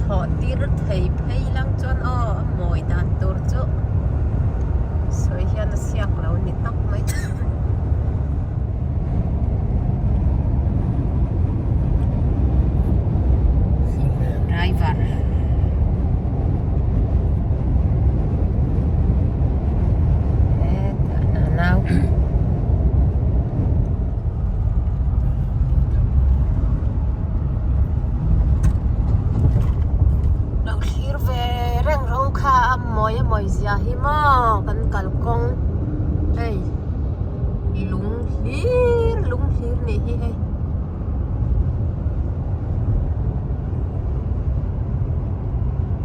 thọ tir thầy phây lang chọn mồi đàn tur chu soi hian siak lo ni tak mai driver now mồi già hi mo kan kal kong hey lung hlir ni hi hey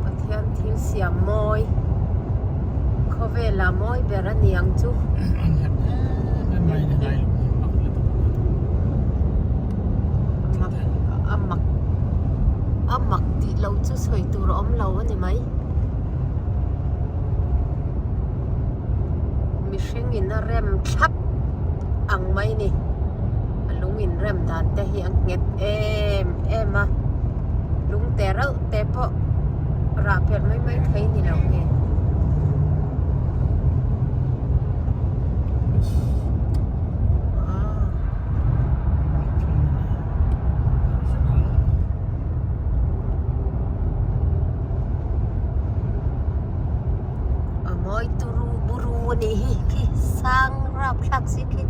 pathian thil siam moi kho ve la moi bera niang chu amak ti lo chu soi tur om lo ani mai in a rem thap ang mai ni lung in rem dan te hi ang nget em a lung te rau te po ra pher mai thei ni lo nge moi turu buru ni hi ki sang rap thak si ki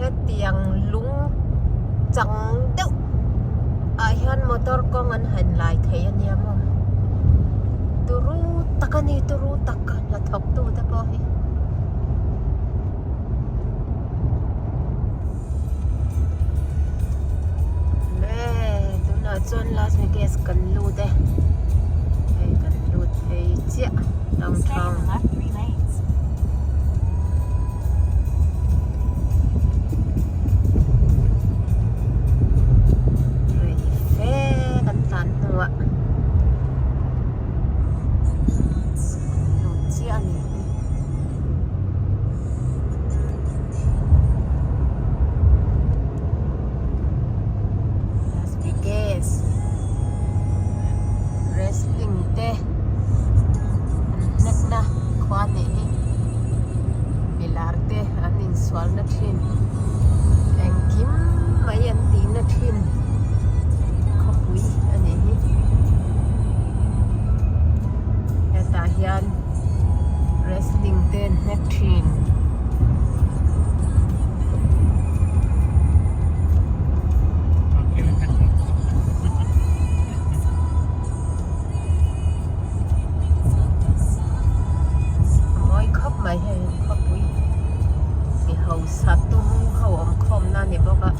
hết tiang lung chẳng đâu ai han motor ko ngan han lai thei an ya mo turu takani turu tak na thok tu ta po hi le tu na chon Las Vegas kan lu de chia downtown rồi phê cẩn thận nữa lụt chia này Las Vegas wrestling day na khóa này bilarte anin swal na thin ang kim mai an ti na thin Khawpui ani hi eta hian wrestling ten na thin mai hay Khawpui ni hau satu hau om khom na ni boka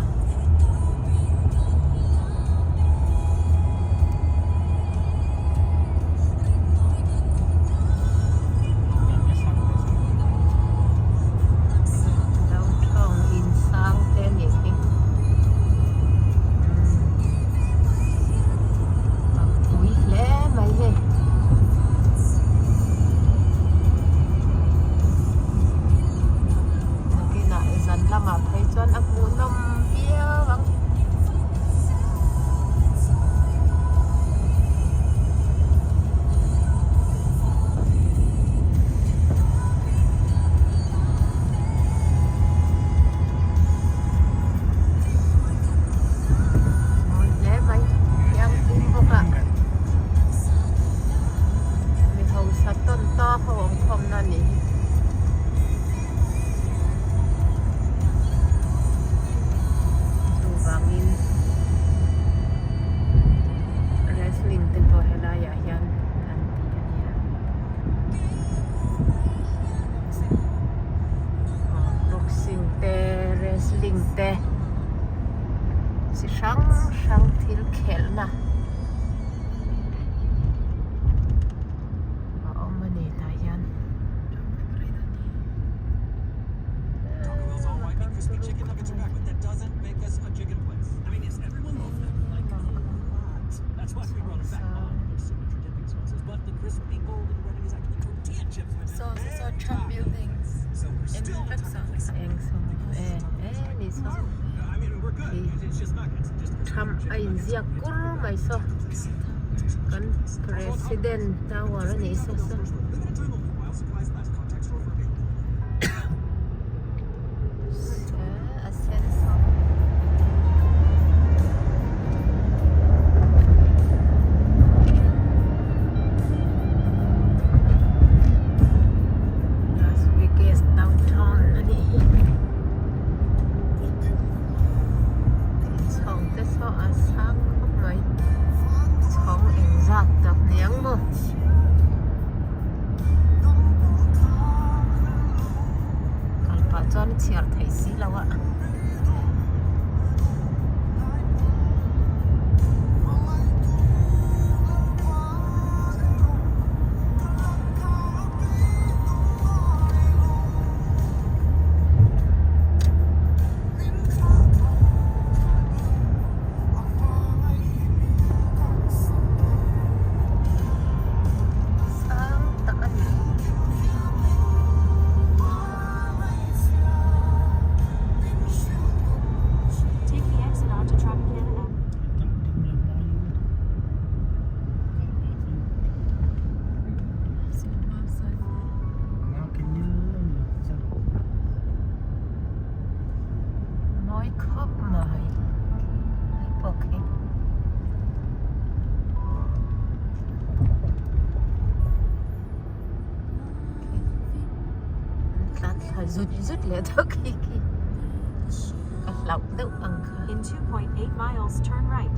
downtown in sang ten ni Khawpui le mai hay lama phai chuan a pu nom pia wang oi le mai yang tin boka mi hau sa ton to hom khom na ni bangin wrestling ten po hela ya yan boxing te wrestling te si sang thil khel na mani ta yan chicken nuggets are back, but that doesn't make us a chicken place. I mean, yes, everyone loves them. Like a lot. That's why we brought it back. There's signature dipping sauces, but the crispy golden breading is actually tortilla chips with it. Sauces are Trump buildings So we're in still Texas. Eng so นี่ซะ I mean, we're good. It's just nuggets. Just ทำไอ้เสียกุลไม่ซะกัน president ตาวาระนี่ซะ They're gonna turn the wild supplies last contact store for a big. อาเซนซะLas Vegas downtown อันนี้ช่องแต่ซะอาซักเข้าไหมช่องเอ็งซักตับเนียงบ่กันปะจอนเชียร์ไทยสิแล้วอะน้อยครอบหมายโอเคตัดขาจุดเลยทุกทีก็หลับตึกอังคาร In 2.8 miles, turn right.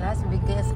Las Vegas